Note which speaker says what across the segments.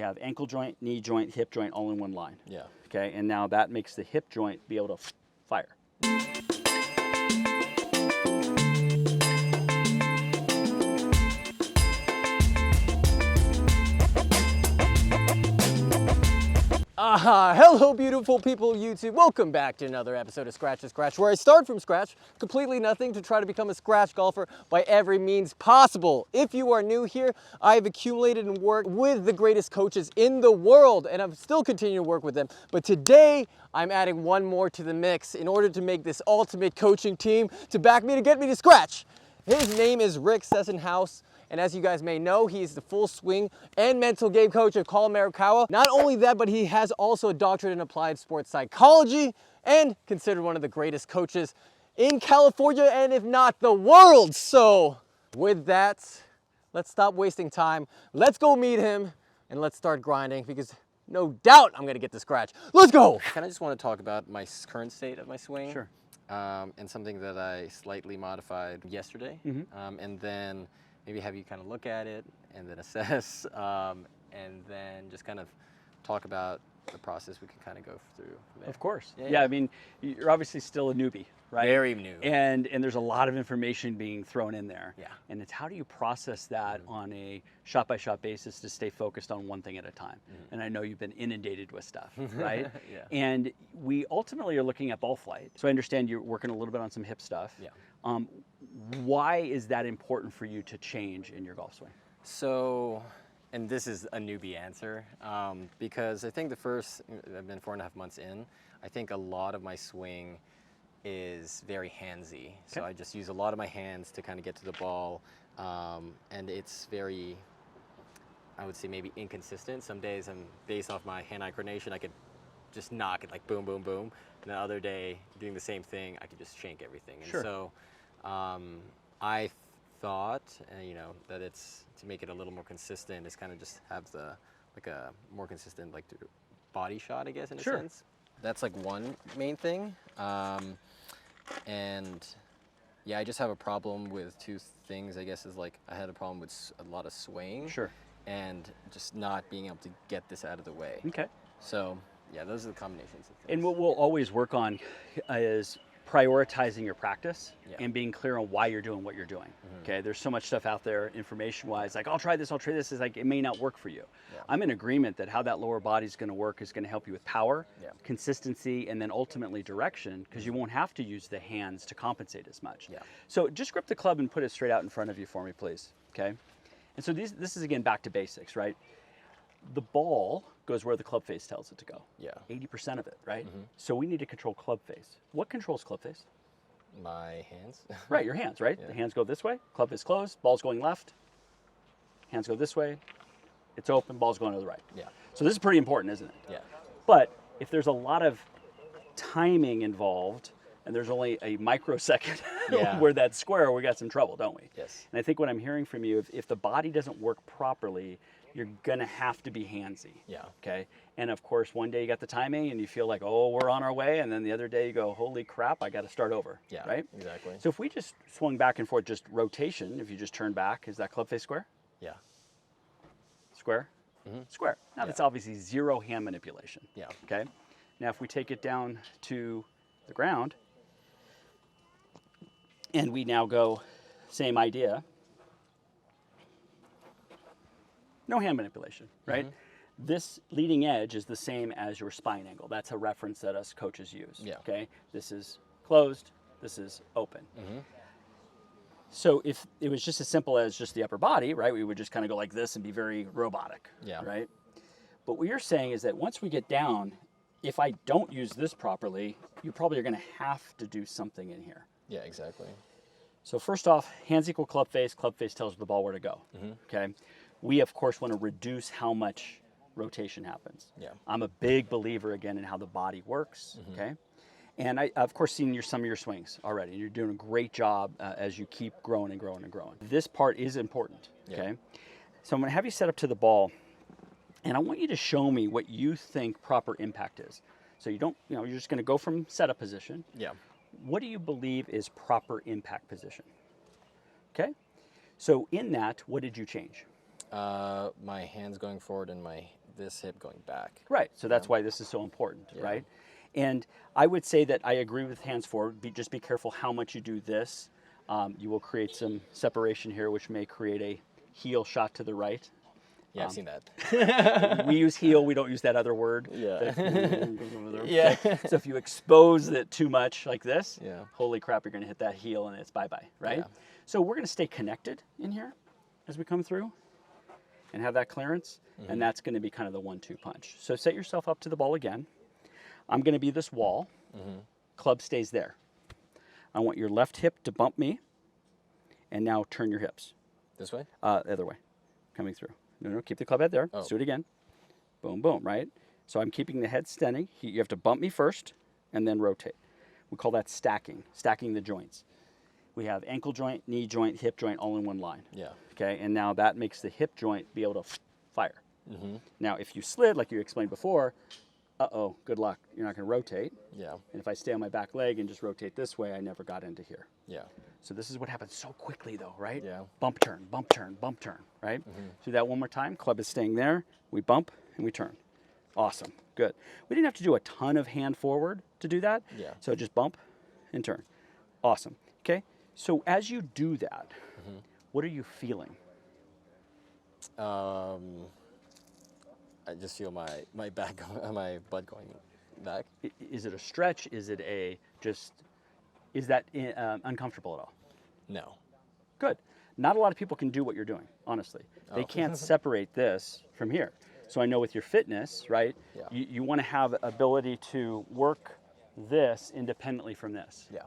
Speaker 1: have ankle joint, knee joint, hip joint all in one line.
Speaker 2: Yeah.
Speaker 1: Okay, and now that makes the hip joint be able to fire.
Speaker 2: Hello beautiful people of YouTube. Welcome back to another episode of Scratch to Scratch, where I start from scratch, completely nothing, to try to become a scratch golfer by every means possible. If you are new here, I have accumulated and worked with the greatest coaches in the world, and I'm still continuing to work with them. But today, I'm adding one more to the mix in order to make this ultimate coaching team to back me to get me to scratch. His name is Sessinghaus. And as you guys may know, he's the full swing and mental game coach of College Americawa. Not only that, but he has also a doctorate in applied sports psychology and considered one of the greatest coaches in California and if not the world. So with that, let's stop wasting time. Let's go meet him and let's start grinding because no doubt I'm gonna get the scratch. Let's go. Kind of just want to talk about my current state of my swing.
Speaker 1: Sure.
Speaker 2: And something that I slightly modified yesterday. And then maybe have you kind of look at it and then assess, and then just kind of talk about the process we can kind of go through from there.
Speaker 1: Of course.
Speaker 2: Yeah,
Speaker 1: Yeah, I mean, you're obviously still a newbie, right?
Speaker 2: Very new.
Speaker 1: And there's a lot of information being thrown in there.
Speaker 2: Yeah.
Speaker 1: And it's how do you process that on a shot-by-shot basis to stay focused on one thing at a time? And I know you've been inundated with stuff, right?
Speaker 2: Yeah.
Speaker 1: And we ultimately are looking at ball flight. So I understand you're working a little bit on some hip stuff.
Speaker 2: Yeah.
Speaker 1: Why is that important for you to change in your golf swing?
Speaker 2: So, and this is a newbie answer, because I think I've been 4.5 months in, I think a lot of my swing is very handsy. So
Speaker 1: Okay.
Speaker 2: I just use a lot of my hands to kind of get to the ball, and it's very, I would say maybe inconsistent. Some days based off my hand-eye coordination, I could just knock it like boom, boom, boom. And the other day, doing the same thing, I could just shank everything. And
Speaker 1: Sure.
Speaker 2: so I thought, that it's to make it a little more consistent. Is kind of just have like a more consistent body shot, I guess, in a
Speaker 1: Sure.
Speaker 2: sense. That's like one main thing. And yeah, I just have a problem with two things. I guess is like I had a problem with a lot of swaying.
Speaker 1: Sure.
Speaker 2: And just not being able to get this out of the way.
Speaker 1: Okay.
Speaker 2: So yeah, those are the combinations of things.
Speaker 1: And what we'll always work on is prioritizing your practice and being clear on why you're doing what you're doing. Okay, there's so much stuff out there information-wise, like I'll try this. It's like it may not work for you.
Speaker 2: Yeah.
Speaker 1: I'm in agreement that how that lower body is going to work is going to help you with power,
Speaker 2: Yeah.
Speaker 1: consistency, and then ultimately direction, because you won't have to use the hands to compensate as much.
Speaker 2: Yeah.
Speaker 1: So just grip the club and put it straight out in front of you for me, please. Okay. And so this is again back to basics, right? The ball goes where the club face tells it to go.
Speaker 2: Yeah.
Speaker 1: 80% of it, right? So we need to control club face. What controls club face?
Speaker 2: My hands.
Speaker 1: Right, your hands, right?
Speaker 2: Yeah.
Speaker 1: The hands go this way, club face closed, ball's going left. Hands go this way, it's open, ball's going to the right.
Speaker 2: Yeah.
Speaker 1: So this is pretty important, isn't it?
Speaker 2: Yeah.
Speaker 1: But if there's a lot of timing involved and there's only a microsecond
Speaker 2: Yeah.
Speaker 1: where that's square, we got some trouble, don't we?
Speaker 2: Yes.
Speaker 1: And I think what I'm hearing from you, if the body doesn't work properly, you're gonna have to be handsy.
Speaker 2: Yeah.
Speaker 1: Okay. And of course, one day you got the timing and you feel like, oh, we're on our way. And then the other day you go, holy crap, I got to start over.
Speaker 2: Yeah.
Speaker 1: Right.
Speaker 2: Exactly.
Speaker 1: So if we just swung back and forth, just rotation, if you just turn back, is that club face square?
Speaker 2: Yeah.
Speaker 1: Square? Square. Now that's obviously zero hand manipulation.
Speaker 2: Yeah.
Speaker 1: Okay. Now if we take it down to the ground and we now go, same idea. No hand manipulation, right? This leading edge is the same as your spine angle. That's a reference that us coaches use.
Speaker 2: Yeah.
Speaker 1: Okay. This is closed. This is open. So if it was just as simple as just the upper body, right, we would just kind of go like this and be very robotic.
Speaker 2: Yeah.
Speaker 1: Right. But what you're saying is that once we get down, if I don't use this properly, you probably are going to have to do something in here.
Speaker 2: Yeah. Exactly.
Speaker 1: So first off, hands equal club face tells the ball where to go. Okay. We, of course, want to reduce how much rotation happens.
Speaker 2: Yeah.
Speaker 1: I'm a big believer, again, in how the body works, okay? And I've, of course, seen some of your swings already, and you're doing a great job as you keep growing and growing and growing. This part is important, okay? So I'm going to have you set up to the ball, and I want you to show me what you think proper impact is. So you don't, you're just going to go from setup position.
Speaker 2: Yeah.
Speaker 1: What do you believe is proper impact position? Okay? So in that, what did you change?
Speaker 2: My hands going forward and my this hip going back.
Speaker 1: Right, so that's why this is so important,
Speaker 2: Yeah.
Speaker 1: right? And I would say that I agree with hands forward. Just be careful how much you do this. You will create some separation here, which may create a heel shot to the right.
Speaker 2: Yeah, I've seen that.
Speaker 1: We use heel, we don't use that other word.
Speaker 2: Yeah.
Speaker 1: Yeah. So if you expose it too much like this,
Speaker 2: Yeah.
Speaker 1: holy crap, you're gonna hit that heel and it's bye-bye, right?
Speaker 2: Yeah.
Speaker 1: So we're gonna stay connected in here as we come through and have that clearance, and that's gonna be kind of the 1-2 punch. So set yourself up to the ball again. I'm gonna be this wall, club stays there. I want your left hip to bump me, and now turn your hips.
Speaker 2: This way?
Speaker 1: The other way, coming through. No, keep the club head there. Let's do it again. Boom, boom, right? So I'm keeping the head standing. You have to bump me first, and then rotate. We call that stacking the joints. We have ankle joint, knee joint, hip joint, all in one line.
Speaker 2: Yeah.
Speaker 1: Okay, and now that makes the hip joint be able to fire. Now, if you slid, like you explained before, uh-oh, good luck. You're not gonna rotate.
Speaker 2: Yeah.
Speaker 1: And if I stay on my back leg and just rotate this way, I never got into here.
Speaker 2: Yeah.
Speaker 1: So this is what happens so quickly though, right?
Speaker 2: Yeah.
Speaker 1: Bump, turn, bump, turn, bump, turn, right? Do that one more time. Club is staying there. We bump and we turn. Awesome, good. We didn't have to do a ton of hand forward to do that.
Speaker 2: Yeah.
Speaker 1: So just bump and turn. Awesome, okay? So as you do that, what are you feeling?
Speaker 2: I just feel my back, my butt going back.
Speaker 1: Is it a stretch? Is it is that uncomfortable at all?
Speaker 2: No.
Speaker 1: Good. Not a lot of people can do what you're doing, honestly. They can't separate this from here. So I know with your fitness, right,
Speaker 2: Yeah.
Speaker 1: you want to have ability to work this independently from this.
Speaker 2: Yeah.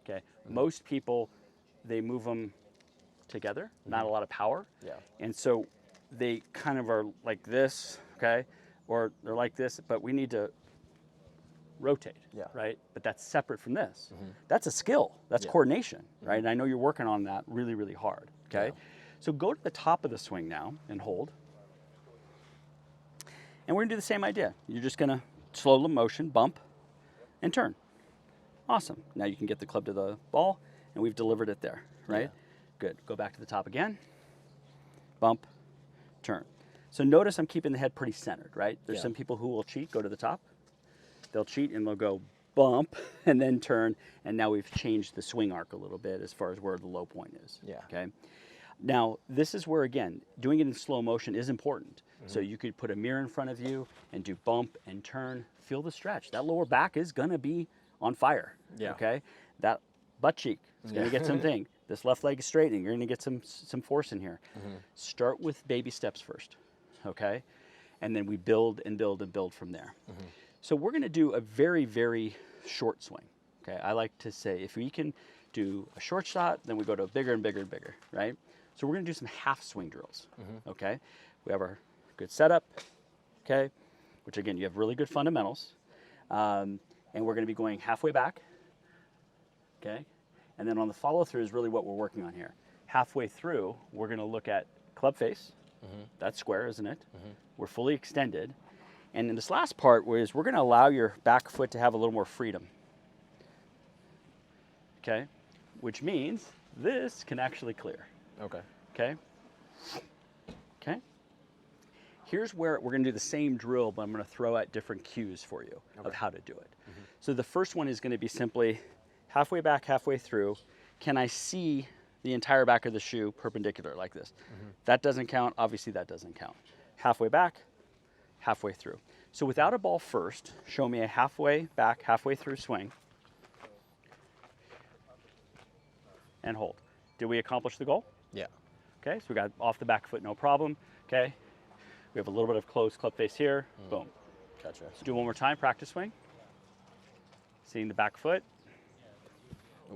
Speaker 1: Okay. Most people, they move them together, not a lot of power.
Speaker 2: Yeah.
Speaker 1: And so they kind of are like this, okay, or they're like this, but we need to rotate,
Speaker 2: Yeah.
Speaker 1: right? But that's separate from this. That's a skill. That's coordination, right? And I know you're working on that really, really hard, okay?
Speaker 2: Yeah.
Speaker 1: So go to the top of the swing now and hold. And we're gonna do the same idea. You're just gonna slow motion, bump, and turn. Awesome. Now you can get the club to the ball, and we've delivered it there, right?
Speaker 2: Yeah.
Speaker 1: Good. Go back to the top again. Bump, turn. So notice I'm keeping the head pretty centered, right? There's
Speaker 2: Yeah.
Speaker 1: some people who will cheat, go to the top. They'll cheat and they'll go bump and then turn, and now we've changed the swing arc a little bit as far as where the low point is.
Speaker 2: Yeah.
Speaker 1: Okay. Now, this is where, again, doing it in slow motion is important. So you could put a mirror in front of you and do bump and turn. Feel the stretch. That lower back is going to be on fire.
Speaker 2: Yeah.
Speaker 1: Okay. That butt cheek is going to get something. This left leg is straightening. You're going to get some force in here. Start with baby steps first. Okay. And then we build and build and build from there. So we're going to do a very, very short swing. Okay. I like to say if we can do a short shot, then we go to a bigger and bigger and bigger, right? So we're going to do some half swing drills. Okay. We have our good setup, okay, which again, you have really good fundamentals. And we're gonna be going halfway back, okay? And then on the follow through is really what we're working on here. Halfway through, we're gonna look at club face. That's square, isn't it? We're fully extended. And in this last part is we're gonna allow your back foot to have a little more freedom, okay? Which means this can actually clear,
Speaker 2: Okay.
Speaker 1: okay? Okay? Here's where we're going to do the same drill, but I'm going to throw out different cues for you of how to do it. So the first one is going to be simply halfway back, halfway through. Can I see the entire back of the shoe perpendicular like this? That doesn't count. Obviously, that doesn't count. Halfway back, halfway through. So without a ball first, show me a halfway back, halfway through swing. And hold. Did we accomplish the goal?
Speaker 2: Yeah.
Speaker 1: Okay, so we got off the back foot, no problem. Okay, we have a little bit of closed club face here. Boom.
Speaker 2: Gotcha.
Speaker 1: Let's do one more time, practice swing. Seeing the back foot.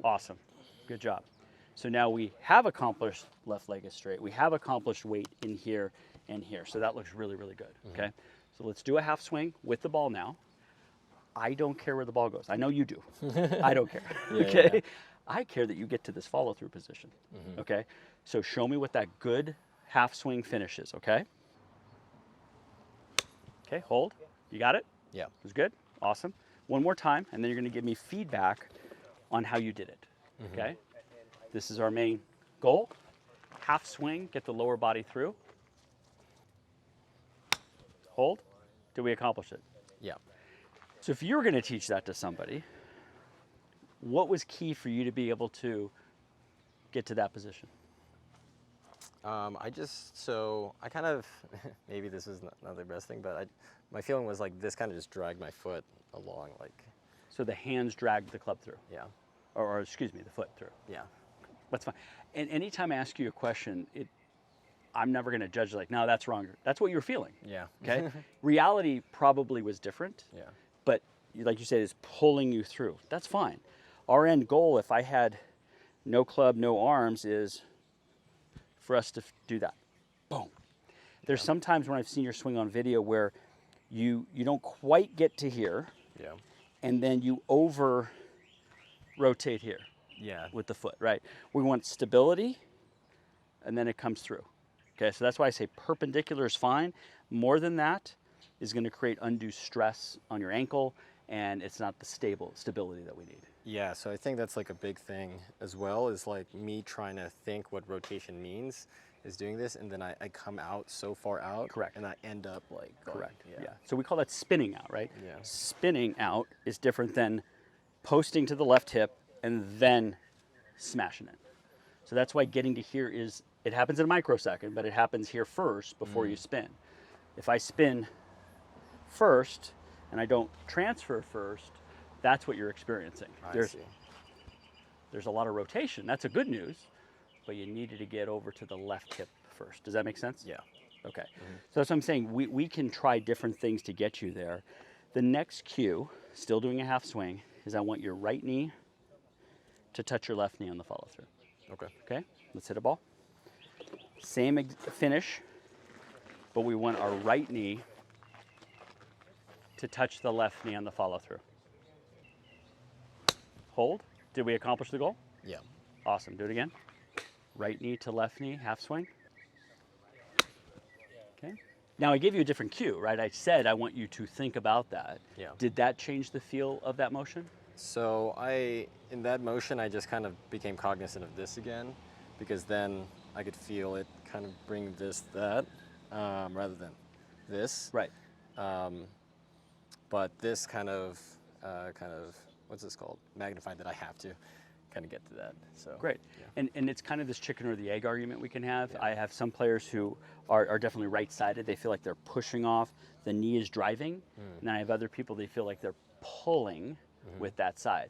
Speaker 1: Awesome, good job. So now we have accomplished left leg is straight. We have accomplished weight in here and here. So that looks really, really good, okay? So let's do a half swing with the ball now. I don't care where the ball goes. I know you do. I don't care, okay?
Speaker 2: yeah.
Speaker 1: I care that you get to this follow through position, okay? So show me what that good half swing finish is, okay? Okay, hold. You got it?
Speaker 2: Yeah.
Speaker 1: It was good? Awesome. One more time, and then you're gonna give me feedback on how you did it, okay? This is our main goal. Half swing, get the lower body through. Hold. Did we accomplish it?
Speaker 2: Yeah.
Speaker 1: So if you were going to teach that to somebody, what was key for you to be able to get to that position?
Speaker 2: I kind of, maybe this is not the best thing, but my feeling was like this kind of just dragged my foot along, like.
Speaker 1: So the hands dragged the club through.
Speaker 2: Yeah.
Speaker 1: Or excuse me, the foot through.
Speaker 2: Yeah.
Speaker 1: That's fine. And anytime I ask you a question, I'm never going to judge like, no, that's wrong. That's what you're feeling.
Speaker 2: Yeah.
Speaker 1: Okay. Reality probably was different.
Speaker 2: Yeah.
Speaker 1: But like you said, is pulling you through. That's fine. Our end goal, if I had no club, no arms, is for us to do that. Boom. There's sometimes when I've seen your swing on video where you don't quite get to here.
Speaker 2: Yeah.
Speaker 1: And then you over rotate here.
Speaker 2: Yeah.
Speaker 1: With the foot, right? We want stability, and then it comes through. Okay, so that's why I say perpendicular is fine. More than that is going to create undue stress on your ankle, and it's not the stability that we need.
Speaker 2: Yeah, so I think that's like a big thing as well, is like me trying to think what rotation means is doing this, and then I come out so far out.
Speaker 1: Correct.
Speaker 2: And I end up like going,
Speaker 1: Correct. Yeah. So we call that spinning out, right?
Speaker 2: Yeah.
Speaker 1: Spinning out is different than posting to the left hip and then smashing it. So that's why getting to here is, it happens in a microsecond, but it happens here first before you spin. If I spin first and I don't transfer first, that's what you're experiencing.
Speaker 2: I see.
Speaker 1: There's a lot of rotation. That's a good news, but you needed to get over to the left hip first. Does that make sense?
Speaker 2: Yeah.
Speaker 1: Okay. So that's what I'm saying. We can try different things to get you there. The next cue, still doing a half swing, is I want your right knee to touch your left knee on the follow through.
Speaker 2: Okay.
Speaker 1: Okay, let's hit a ball. Same finish, but we want our right knee to touch the left knee on the follow through. Hold. Did we accomplish the goal?
Speaker 2: Yeah.
Speaker 1: Awesome. Do it again. Right knee to left knee, half swing. Okay. Now I gave you a different cue, right? I said I want you to think about that.
Speaker 2: Yeah.
Speaker 1: Did that change the feel of that motion?
Speaker 2: So in that motion, I just kind of became cognizant of this again, because then I could feel it kind of bring that, rather than this.
Speaker 1: Right.
Speaker 2: But this kind of, what's this called? Magnified that I have to kind of get to that. So
Speaker 1: Great.
Speaker 2: Yeah.
Speaker 1: And it's kind of this chicken or the egg argument we can have.
Speaker 2: Yeah.
Speaker 1: I have some players who are definitely right-sided. They feel like they're pushing off. The knee is driving. And then I have other people, they feel like they're pulling with that side.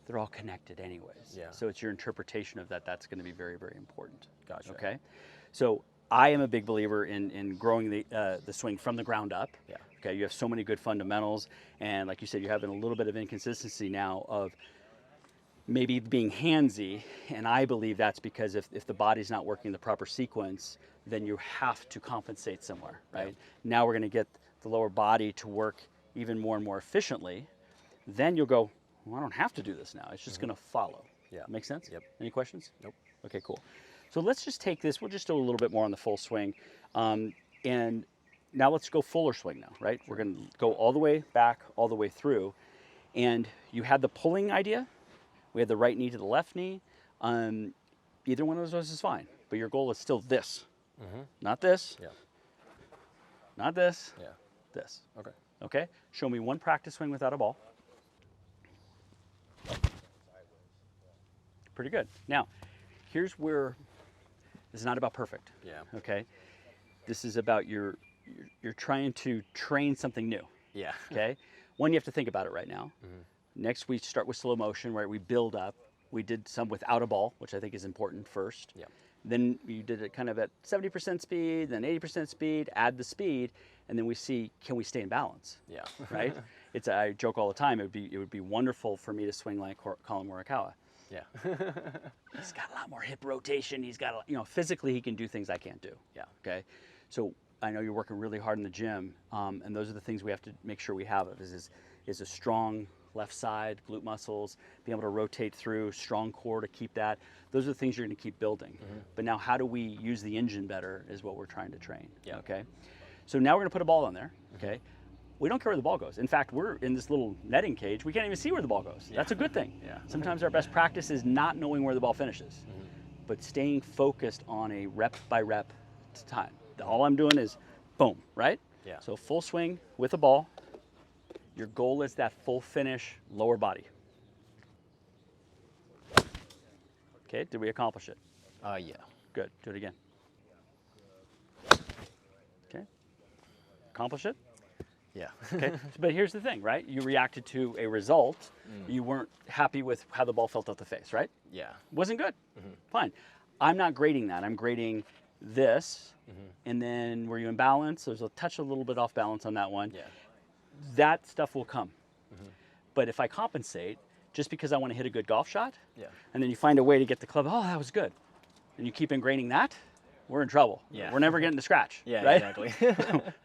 Speaker 1: They're all connected anyways.
Speaker 2: Yeah.
Speaker 1: So it's your interpretation of that. That's going to be very, very important.
Speaker 2: Gotcha.
Speaker 1: Okay. So I am a big believer in growing the swing from the ground up.
Speaker 2: Yeah.
Speaker 1: Okay. You have so many good fundamentals. And like you said, you're having a little bit of inconsistency now of maybe being handsy, and I believe that's because if the body's not working the proper sequence, then you have to compensate somewhere, right?
Speaker 2: Yeah.
Speaker 1: Now we're going to get the lower body to work even more and more efficiently. Then you'll go, well, I don't have to do this now. It's just going to follow.
Speaker 2: Yeah.
Speaker 1: Make sense?
Speaker 2: Yep.
Speaker 1: Any questions?
Speaker 2: Nope.
Speaker 1: Okay, cool. So let's just take this. We'll just do a little bit more on the full swing. And now let's go fuller swing now, right? We're going to go all the way back, all the way through. And you had the pulling idea. We had the right knee to the left knee. Either one of those is fine, but your goal is still this. Not this.
Speaker 2: Yeah.
Speaker 1: Not this.
Speaker 2: Yeah.
Speaker 1: This.
Speaker 2: Okay.
Speaker 1: Okay? Show me one practice swing without a ball. Pretty good. Now, here's where it's not about perfect.
Speaker 2: Yeah.
Speaker 1: Okay? This is about you're trying to train something new.
Speaker 2: Yeah.
Speaker 1: Okay? One, you have to think about it right now. Next, we start with slow motion, right? We build up. We did some without a ball, which I think is important first.
Speaker 2: Yeah.
Speaker 1: Then you did it kind of at 70% speed, then 80% speed, add the speed, and then we see, can we stay in balance?
Speaker 2: Yeah.
Speaker 1: Right? I joke all the time, it would be wonderful for me to swing like Colin Morikawa.
Speaker 2: Yeah.
Speaker 1: He's got a lot more hip rotation. He's got, physically he can do things I can't do.
Speaker 2: Yeah.
Speaker 1: Okay. So I know you're working really hard in the gym, and those are the things we have to make sure we have is a strong left side, glute muscles, being able to rotate through, strong core to keep that. Those are the things you're going to keep building. But now how do we use the engine better is what we're trying to train.
Speaker 2: Yeah.
Speaker 1: Okay. So now we're going to put a ball on there. Okay. We don't care where the ball goes. In fact, we're in this little netting cage. We can't even see where the ball goes. That's a good thing.
Speaker 2: Yeah.
Speaker 1: Sometimes our best practice is not knowing where the ball finishes, but staying focused on a rep by rep time. All I'm doing is boom, right?
Speaker 2: Yeah.
Speaker 1: So full swing with a ball. Your goal is that full finish lower body. Okay, did we accomplish it?
Speaker 2: Yeah.
Speaker 1: Good, do it again. Okay, accomplish it?
Speaker 2: Yeah.
Speaker 1: Okay, but here's the thing, right? You reacted to a result. You weren't happy with how the ball felt off the face, right?
Speaker 2: Yeah.
Speaker 1: Wasn't good. Fine. I'm not grading that. I'm grading this, and then were you in balance? There's a touch a little bit off balance on that one.
Speaker 2: Yeah.
Speaker 1: That stuff will come. But if I compensate, just because I want to hit a good golf shot,
Speaker 2: Yeah.
Speaker 1: and then you find a way to get the club, oh, that was good, and you keep ingraining that, we're in trouble.
Speaker 2: Yeah.
Speaker 1: We're never getting to scratch.
Speaker 2: Yeah,
Speaker 1: right?
Speaker 2: exactly.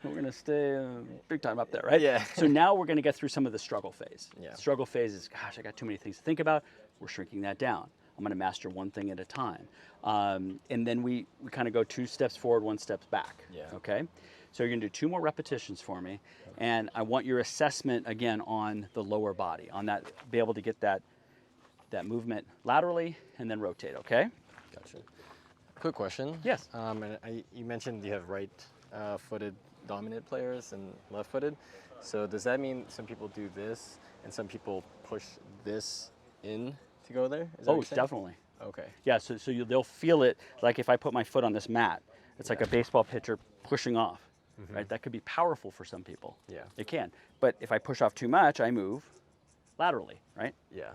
Speaker 1: We're going to stay big time up there, right?
Speaker 2: Yeah.
Speaker 1: So now we're going to get through some of the struggle phase.
Speaker 2: Yeah.
Speaker 1: Struggle phase is, gosh, I got too many things to think about. We're shrinking that down. I'm going to master one thing at a time. And then we kind of go 2 steps forward, 1 step back.
Speaker 2: Yeah.
Speaker 1: Okay? So you're going to do 2 more repetitions for me. And I want your assessment, again, on the lower body, on that, be able to get that movement laterally and then rotate, okay?
Speaker 2: Gotcha. Quick question.
Speaker 1: Yes.
Speaker 2: You mentioned you have right-footed dominant players and left-footed. So does that mean some people do this and some people push this in to go there? Is that what
Speaker 1: Oh,
Speaker 2: you're saying?
Speaker 1: definitely.
Speaker 2: Okay.
Speaker 1: Yeah, so they'll feel it, like if I put my foot on this mat, it's like a baseball pitcher pushing off, right? That could be powerful for some people.
Speaker 2: Yeah.
Speaker 1: It can. But if I push off too much, I move laterally, right?
Speaker 2: Yeah.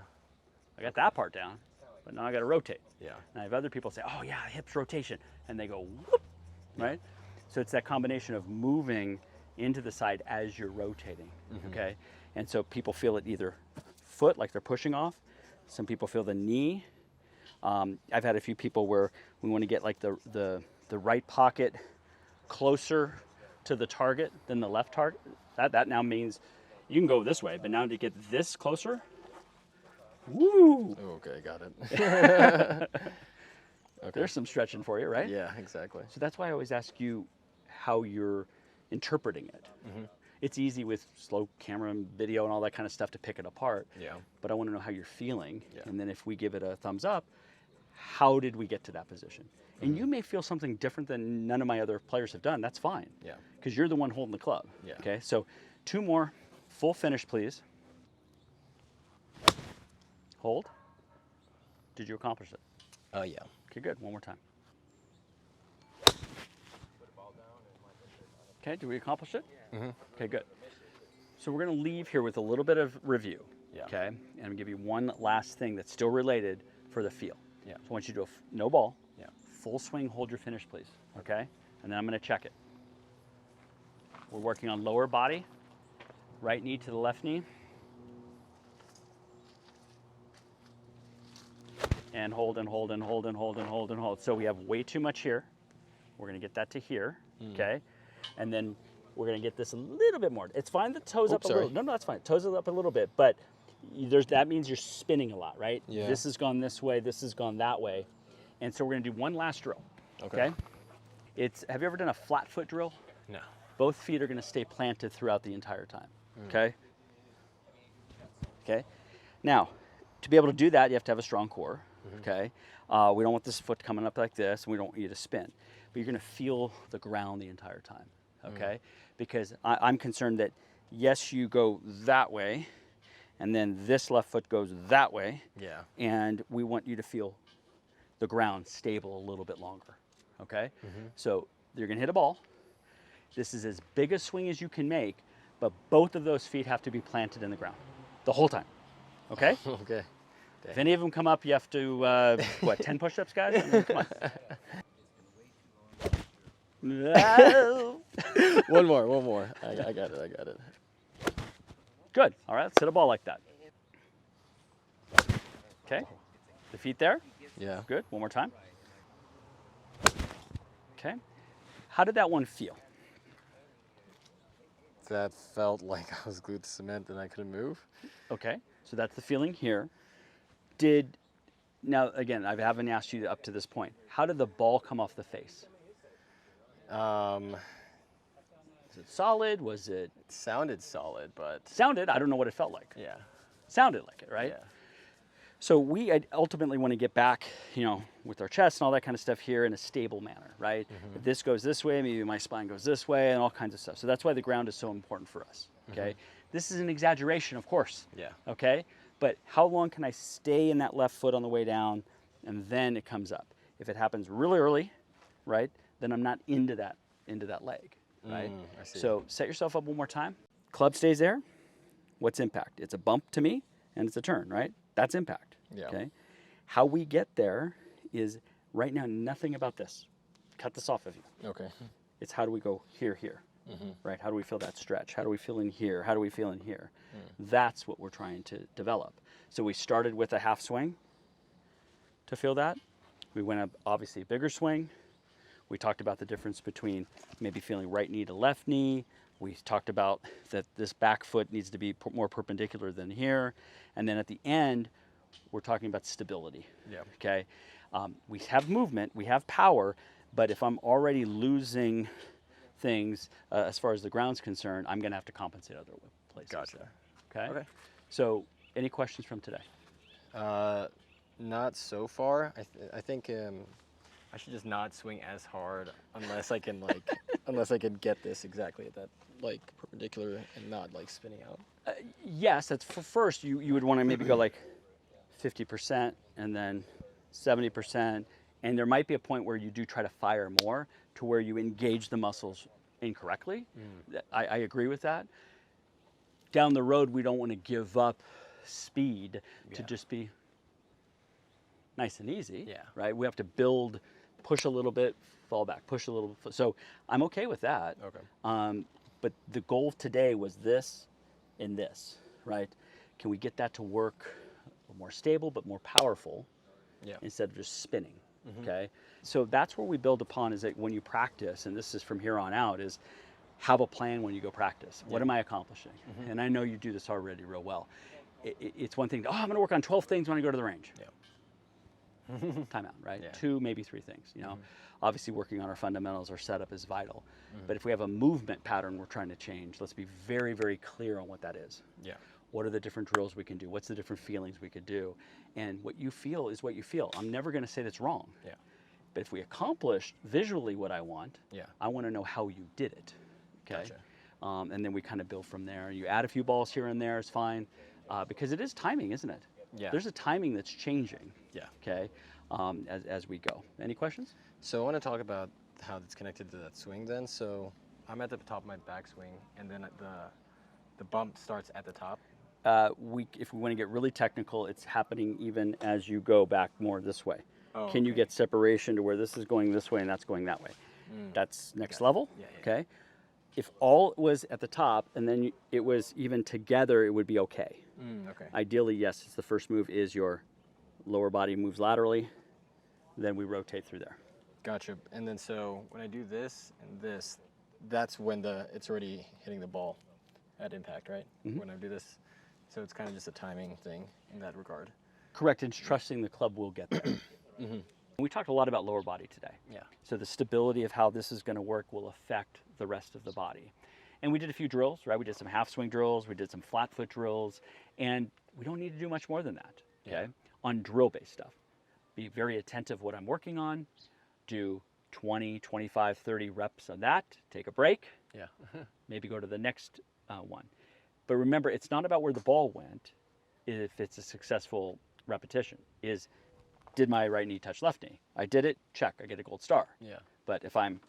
Speaker 1: I got that part down, but now I got to rotate.
Speaker 2: Yeah.
Speaker 1: And I have other people say, oh yeah, hips rotation, and they go whoop, right? So it's that combination of moving into the side as you're rotating, okay? And so people feel it either foot, like they're pushing off. Some people feel the knee. I've had a few people where we want to get like the right pocket closer to the target than the left target. That now means you can go this way, but now to get this closer, woo!
Speaker 2: Okay, got it. Okay.
Speaker 1: There's some stretching for you, right?
Speaker 2: Yeah, exactly.
Speaker 1: So that's why I always ask you how you're interpreting it. It's easy with slow camera and video and all that kind of stuff to pick it apart.
Speaker 2: Yeah.
Speaker 1: But I want to know how you're feeling.
Speaker 2: Yeah.
Speaker 1: And then if we give it a thumbs up, how did we get to that position? And you may feel something different than none of my other players have done. That's fine.
Speaker 2: Yeah.
Speaker 1: Because you're the one holding the club.
Speaker 2: Yeah.
Speaker 1: Okay. So 2 more. Full finish, please. Hold. Did you accomplish it?
Speaker 2: Yeah.
Speaker 1: Okay, good. One more time. Okay, did we accomplish it? Okay, good. So we're going to leave here with a little bit of review.
Speaker 2: Yeah.
Speaker 1: Okay, and I'm going to give you one last thing that's still related for the feel.
Speaker 2: Yeah.
Speaker 1: So I want you to do no ball.
Speaker 2: Yeah.
Speaker 1: Full swing, hold your finish, please. Okay, and then I'm going to check it. We're working on lower body, right knee to the left knee. And hold and hold and hold and hold and hold and hold. So we have way too much here. We're going to get that to here. Okay. And then we're going to get this a little bit more. It's fine, the toes up a little. No, that's fine. Toes up a little bit, but that means you're spinning a lot, right?
Speaker 2: Yeah.
Speaker 1: This has gone this way, this has gone that way. And so we're going to do one last drill.
Speaker 2: Okay.
Speaker 1: Have you ever done a flat foot drill?
Speaker 2: No.
Speaker 1: Both feet are going to stay planted throughout the entire time. Okay? Okay. Now, to be able to do that, you have to have a strong core. Okay. We don't want this foot coming up like this, and we don't want you to spin. But you're going to feel the ground the entire time. Okay. Because I'm concerned that, yes, you go that way, and then this left foot goes that way.
Speaker 2: Yeah.
Speaker 1: And we want you to feel the ground stable a little bit longer. Okay. So you're going to hit a ball. This is as big a swing as you can make, but both of those feet have to be planted in the ground the whole time. Okay?
Speaker 2: Okay.
Speaker 1: If any of them come up, you have to, 10 push-ups, guys? I mean, come on.
Speaker 2: One more. I got it.
Speaker 1: Good. All right, let's hit a ball like that. Okay. The feet there.
Speaker 2: Yeah.
Speaker 1: Good. One more time. Okay. How did that one feel?
Speaker 2: That felt like I was glued to cement and I couldn't move.
Speaker 1: Okay. So that's the feeling here. Now, again, I haven't asked you up to this point. How did the ball come off the face? Was it solid? Was it?
Speaker 2: It sounded solid, but
Speaker 1: Sounded. I don't know what it felt like.
Speaker 2: yeah.
Speaker 1: Sounded like it, right?
Speaker 2: Yeah.
Speaker 1: So we ultimately want to get back, with our chest and all that kind of stuff here in a stable manner, right? If this goes this way, maybe my spine goes this way and all kinds of stuff. So that's why the ground is so important for us, okay? This is an exaggeration, of course, okay? But how long can I stay in that left foot on the way down and then it comes up? If it happens really early, right, then I'm not into that leg, right?
Speaker 2: I see.
Speaker 1: So set yourself up one more time. Club stays there. What's impact? It's a bump to me and it's a turn, right? That's impact, okay? How we get there is right now nothing about this. Cut this off of you.
Speaker 2: Okay.
Speaker 1: It's how do we go here, right? How do we feel that stretch? How do we feel in here? How do we feel in here? That's what we're trying to develop. So we started with a half swing to feel that. We went up, obviously, a bigger swing. We talked about the difference between maybe feeling right knee to left knee. We talked about that this back foot needs to be more perpendicular than here. And then at the end, we're talking about stability. Okay? We have movement, we have power, but if I'm already losing things as far as the ground's concerned, I'm going to have to compensate other places.
Speaker 2: Gotcha.
Speaker 1: Okay? So, any questions from today?
Speaker 2: Not so far. I think I should just not swing as hard unless I can unless I can get this exactly at that perpendicular and not spinning out.
Speaker 1: Yes, that's for first. You would want to maybe go 50% and then 70%, and there might be a point where you do try to fire more to where you engage the muscles incorrectly. I agree with that. Down the road, we don't want to give up speed to just be nice and easy, right? We have to build, push a little bit, fall back, push a little bit. So I'm okay with that.
Speaker 2: Okay.
Speaker 1: But the goal today was this and this, right? Can we get that to work more stable but more powerful instead of just spinning, okay? So that's where we build upon is that when you practice, and this is from here on out, is have a plan when you go practice. What am I accomplishing? And I know you do this already real well. It's one thing, I'm going to work on 12 things when I go to the range. Time out, right? 2, maybe 3 things, Obviously working on our fundamentals, our setup is vital. But if we have a movement pattern we're trying to change, let's be very, very clear on what that is. What are the different drills we can do? What's the different feelings we could do? And what you feel is what you feel. I'm never going to say that's wrong. But if we accomplished visually what I want, I want to know how you did it, okay?
Speaker 2: Gotcha.
Speaker 1: And then we kind of build from there. You add a few balls here and there, it's fine. Because it is timing, isn't it? There's a timing that's changing. Okay. As we go. Any questions?
Speaker 2: So I want to talk about how it's connected to that swing then. So I'm at the top of my backswing, and then the bump starts at the top.
Speaker 1: If we want to get really technical, it's happening even as you go back more this way. Can you get separation to where this is going this way and that's going that way? That's next level. Okay. If all was at the top and then it was even together, it would be okay.
Speaker 2: Okay.
Speaker 1: Ideally, yes, it's the first move is your lower body moves laterally, then we rotate through there.
Speaker 2: Gotcha. And then so when I do this and this, that's when it's already hitting the ball at impact, right? When I do this. So it's kind of just a timing thing in that regard.
Speaker 1: Correct, and trusting the club will get there. We talked a lot about lower body today. So the stability of how this is going to work will affect the rest of the body. And we did a few drills, right? We did some half swing drills, we did some flat foot drills, and we don't need to do much more than that, okay? On drill-based stuff. Be very attentive what I'm working on, do 20, 25, 30 reps on that, take a break, maybe go to the next one. But remember, it's not about where the ball went if it's a successful repetition, did my right knee touch left knee? I did it, check, I get a gold star. But if I'm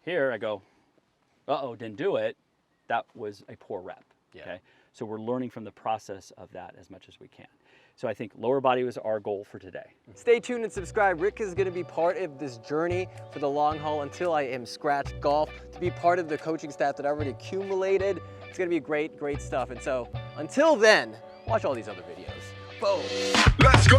Speaker 1: here, I go, didn't do it, that was a poor rep, okay? So we're learning from the process of that as much as we can. So I think lower body was our goal for today.
Speaker 2: Stay tuned and subscribe. Rick is going to be part of this journey for the long haul until I am Scratch Golf, to be part of the coaching staff that I already accumulated. It's going to be great, great stuff. And so until then, watch all these other videos. Boom.
Speaker 3: Let's go.